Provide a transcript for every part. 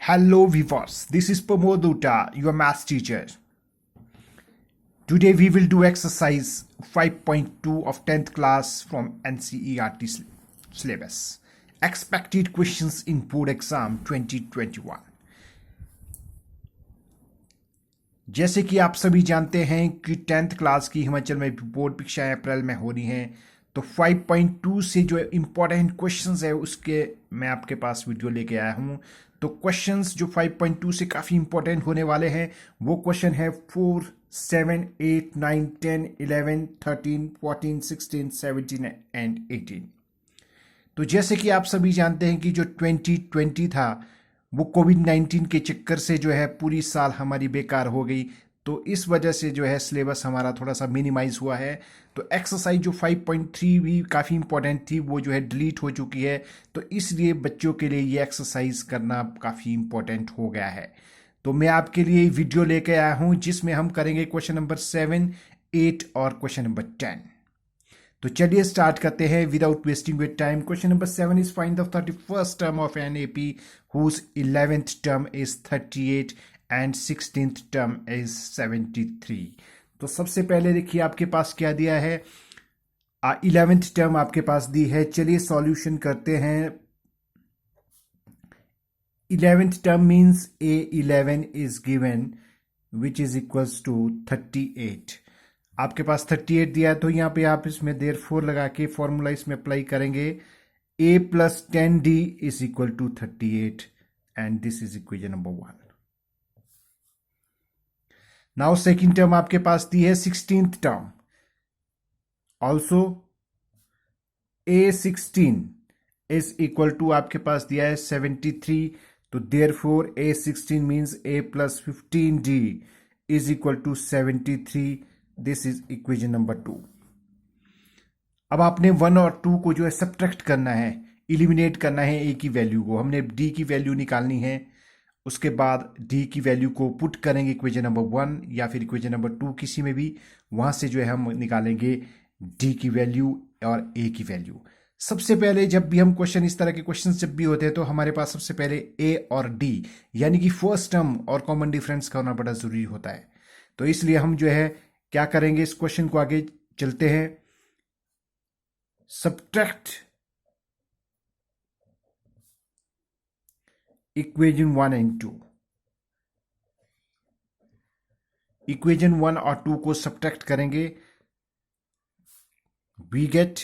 Hello viewers, this is Pramod Dutta, your maths teacher. Today we will do exercise 5.2 of 10th class from NCERT syllabus. Expected questions in board exam 2021. जैसे कि आप सभी जानते हैं कि 10th class की हिमाचल में बोर्ड परीक्षाएं अप्रैल में हो रही हैं, तो 5.2 से जो इम्पोर्टेंट क्वेश्चंस है उसके मैं आपके पास वीडियो लेके आया हूं। तो क्वेश्चंस जो 5.2 से काफ़ी इंपॉर्टेंट होने वाले हैं वो क्वेश्चन है 4, 7, 8, 9, 10, 11, 13, 14, 16, 17 एंड 18। तो जैसे कि आप सभी जानते हैं कि जो 2020 था वो कोविड-19 के चक्कर से जो है पूरी साल हमारी बेकार हो गई। तो इस वजह से जो है सिलेबस हमारा थोड़ा सा मिनिमाइज हुआ है। तो एक्सरसाइज जो 5.3 भी काफ़ी इंपॉर्टेंट थी वो जो है डिलीट हो चुकी है। तो इसलिए बच्चों के लिए ये एक्सरसाइज करना काफ़ी इंपॉर्टेंट हो गया है। तो मैं आपके लिए वीडियो लेके आया हूँ जिसमें हम करेंगे क्वेश्चन नंबर 7, 8 और क्वेश्चन नंबर 10। तो चलिए स्टार्ट करते हैं without wasting with time. Question number 7 is find the 31st term of an AP whose 11th term is 38 and 16th term is 73। तो सबसे पहले देखिए आपके पास क्या दिया है। 11th टर्म आपके पास दी है। चलिए सॉल्यूशन करते हैं। 11th term means A11 is given which is equals to 38। आपके पास 38 दिया है तो यहाँ पे आप इसमें देयरफॉर लगा के फॉर्मूला इसमें अप्लाई करेंगे। A plus 10D is equal to 38 and this is equation number 1। Now second term आपके पास दी है 16th term। Also A16 is equal to आपके पास दिया है 73। तो therefore A16 means A plus 15D is equal to 73। This is equation number 2। अब आपने 1 और 2 को जो है सब्ट्रैक्ट करना है, इलिमिनेट करना है ए की वैल्यू को। हमने डी की वैल्यू निकालनी है। उसके बाद डी की वैल्यू को पुट करेंगे इक्वेशन नंबर 1 या फिर इक्वेशन नंबर 2 किसी में भी। वहां से जो है हम निकालेंगे डी की वैल्यू और ए की वैल्यू। सबसे पहले जब भी हम क्वेश्चन इस तरह के क्वेश्चन जब भी होते हैं तो हमारे पास सबसे पहले ए और डी यानी कि फर्स्ट टर्म और कॉमन डिफरेंस का होना बड़ा जरूरी होता है। तो इसलिए हम जो है क्या करेंगे, इस क्वेश्चन को आगे चलते हैं। Subtract equation 1 and 2। equation 1 और 2 को सब्ट्रैक्ट करेंगे। we get,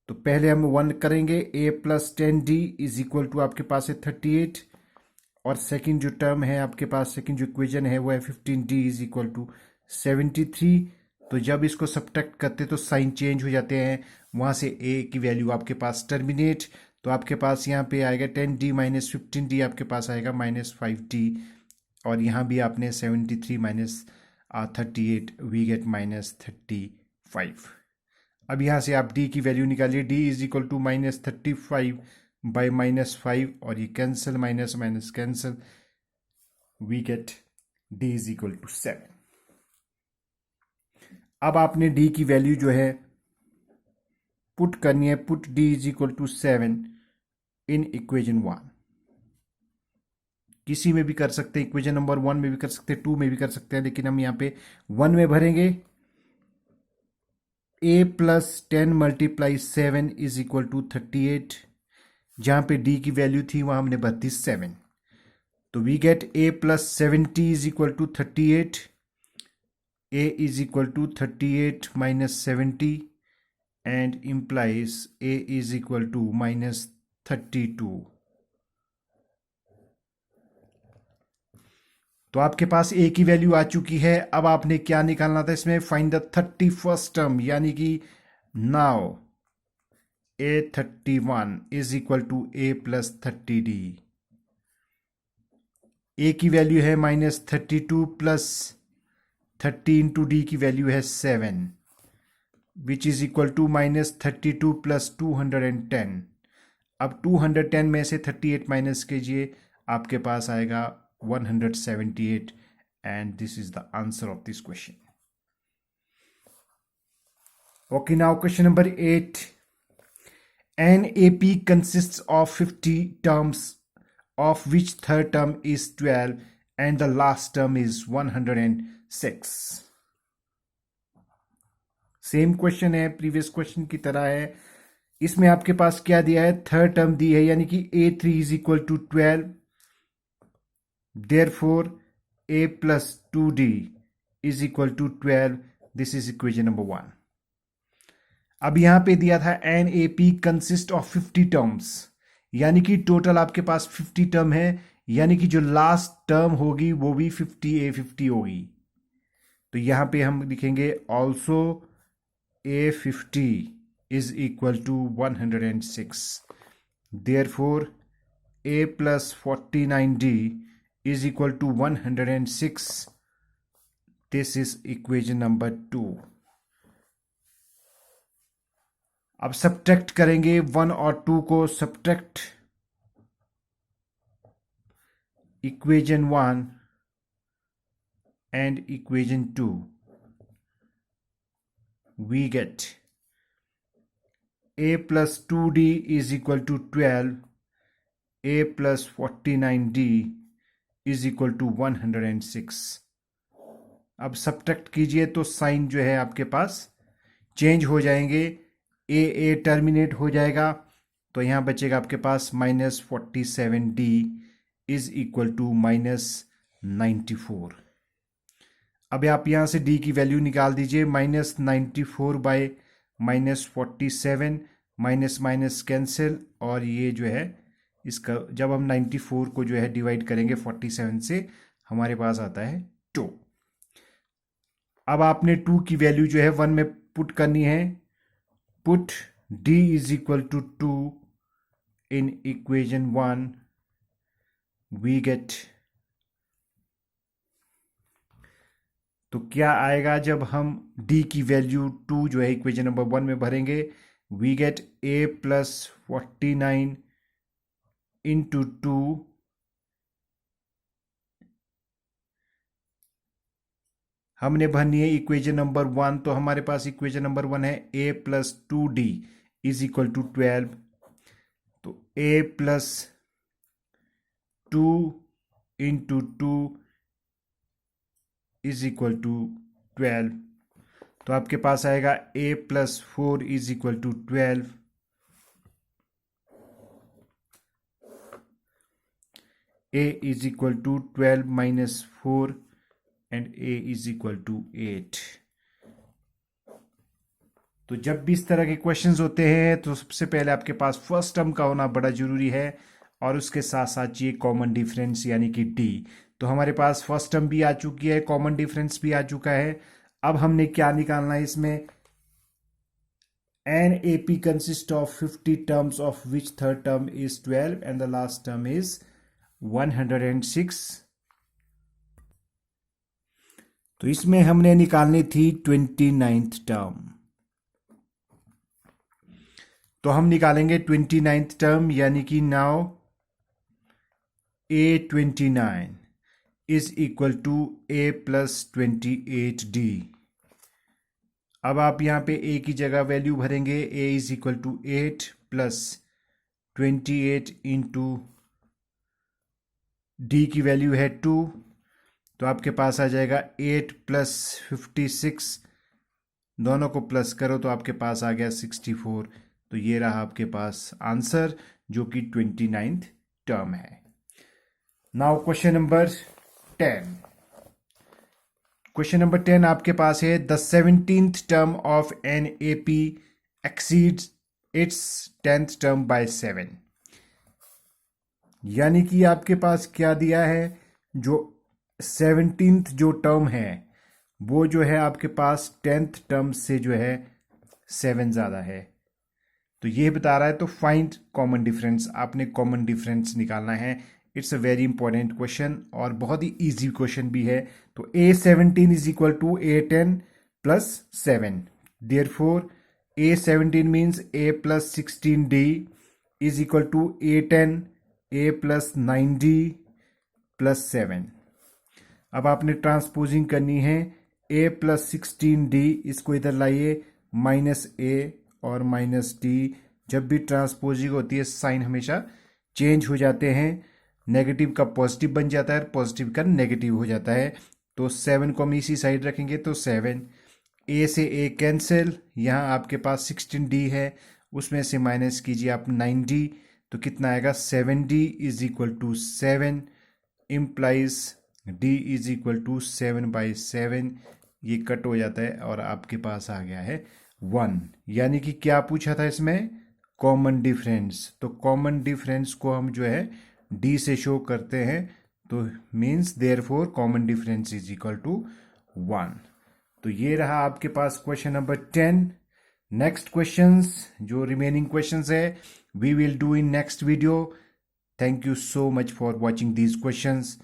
तो पहले हम 1 करेंगे। a plus 10d is equal to आपके पास है 38 और सेकंड जो टर्म है आपके पास, सेकंड जो इक्वेशन है वो है 15d इज इक्वल टू 73। तो जब इसको सब्ट्रैक्ट करते तो साइन चेंज हो जाते हैं। वहां से a की वैल्यू आपके पास टर्मिनेट। तो आपके पास यहाँ पे आएगा 10d माइनस 15d आपके पास आएगा माइनस 5d और यहाँ भी आपने 73 माइनस 38 वी गेट माइनस 35। अब यहाँ से आप d की वैल्यू निकालिए। d is equal to minus 35 by minus 5 और ये cancel, minus minus cancel, we get d is equal to 7। अब आपने d की वैल्यू जो है पुट करनी है। Put d is equal to 7 in equation 1। किसी में भी कर सकते हैं, इक्वेशन नंबर 1 में भी कर सकते हैं, 2 में भी कर सकते हैं, लेकिन हम यहाँ पे 1 में भरेंगे। a plus 10 multiply 7 is equal to 38। जहां पे d की वैल्यू थी वहां हमने भर दी 7। तो we get a plus 70 is equal to 38। a is equal to 38 minus 70 and implies a is equal to minus 32। तो आपके पास a की वैल्यू आ चुकी है। अब आपने क्या निकालना था इसमें, फाइंड द 31st टर्म, यानी कि now a31 is equal to a plus 30d। a की वैल्यू है माइनस 32 प्लस 30 इंटू डी की वैल्यू है 7 which is equal to minus 32 plus 210। अब 210 में से 38 माइनस कीजिए, आपके पास आएगा 178 and this is the answer of this question. Okay, now question number 8। An AP consists of 50 terms of which third term is 12 and the last term is 106. Same question है, previous question की तरह है। इसमें आपके पास क्या दिया है, third term दी है, यानी कि a3 is equal to 12, therefore a plus 2d is equal to 12। This is equation number 1। अब यहां पे दिया था an A P consist of 50 terms, यानी कि टोटल आपके पास 50 टर्म है, यानी कि जो लास्ट टर्म होगी वो भी 50 होगी। तो यहां पे हम लिखेंगे also A50 is equal to 106. Therefore, A plus 49D is equal to 106. This is equation number 2. अब सब्ट्रैक्ट करेंगे 1 और 2 को। Subtract equation 1 and equation 2, we get a plus 2d is equal to 12, a plus 49d is equal to 106। अब subtract कीजिए तो sign जो है आपके पास चेंज हो जाएंगे, ए टर्मिनेट हो जाएगा, तो यहां बचेगा आपके पास -47d इज इक्वल टू -94। अब आप यहां से d की वैल्यू निकाल दीजिए, -94 बाय -47, माइनस माइनस कैंसिल, और ये जो है इसका जब हम 94 को जो है डिवाइड करेंगे 47 से, हमारे पास आता है 2। अब आपने 2 की वैल्यू जो है 1 में पुट करनी है। Put d is equal to 2 in equation 1, we get, तो क्या आएगा जब हम d की वैल्यू 2 जो है इक्वेशन नंबर 1 में भरेंगे, we get a plus 49 into 2 हमने भरनी है इक्वेशन नंबर 1, तो हमारे पास इक्वेशन नंबर 1 है a plus 2d is equal to 12। तो a plus 2 into 2 is equal to 12, तो आपके पास आएगा a plus 4 is equal to 12, a is equal to 12 minus 4 and a is equal to 8। तो जब भी इस तरह के क्वेश्चंस होते हैं तो सबसे पहले आपके पास फर्स्ट टर्म का होना बड़ा जरूरी है, और उसके साथ साथ चाहिए कॉमन डिफरेंस यानी कि d। तो हमारे पास फर्स्ट टर्म भी आ चुकी है, कॉमन डिफरेंस भी आ चुका है। अब हमने क्या निकालना है इसमें, an A P consist of 50 terms of which third term is 12 and the last term is 106। तो इसमें हमने निकालनी थी 29th टर्म, तो हम निकालेंगे 29th टर्म, यानी कि now A29 is equal to a plus 28d। अब आप यहां पे a की जगह वैल्यू भरेंगे, a is equal to 8 plus 28 into d की वैल्यू है 2, तो आपके पास आ जाएगा 8 प्लस 56, दोनों को प्लस करो तो आपके पास आ गया 64। तो ये रहा आपके पास आंसर, जो कि 29th टर्म है। Now question number 10। Question number 10 आपके पास है, the 17th term of an A P exceeds its 10th term by 7। यानी कि आपके पास क्या दिया है, जो 17th जो टर्म है वो जो है आपके पास 10th टर्म से जो है 7 ज्यादा है। तो ये बता रहा है, तो फाइंड कॉमन डिफरेंस, आपने कॉमन डिफरेंस निकालना है। It's a very important question और बहुत ही इजी क्वेश्चन भी है। तो A17 is equal to A10 plus 7, therefore A17 means A plus 16D is equal to A10 A plus 9D plus 7। अब आपने ट्रांसपोजिंग करनी है, A प्लस 16D, इसको इधर लाइए, माइनस A और माइनस D। जब भी ट्रांसपोजिंग होती है साइन हमेशा चेंज हो जाते हैं। नेगेटिव का पॉजिटिव बन जाता है, पॉजिटिव का नेगेटिव हो जाता है। तो 7 को हम इसी साइड रखेंगे तो 7। ए से ए कैंसिल, यहाँ आपके पास 16D है, उसमें से माइनस कीजिए आप 9D, तो कितना आएगा 7D is equal to 7 implies D is equal to 7/7। ये कट हो जाता है और आपके पास आ गया है 1। यानी कि क्या पूछा था इसमें, कॉमन डिफरेंस। तो कॉमन डिफरेंस को हम जो है D से शो करते हैं, तो means therefore common difference is equal to 1। तो ये रहा आपके पास क्वेश्चन नंबर 10। नेक्स्ट क्वेश्चंस, जो रिमेनिंग क्वेश्चंस है, we will do in next video. Thank you so much for watching these questions.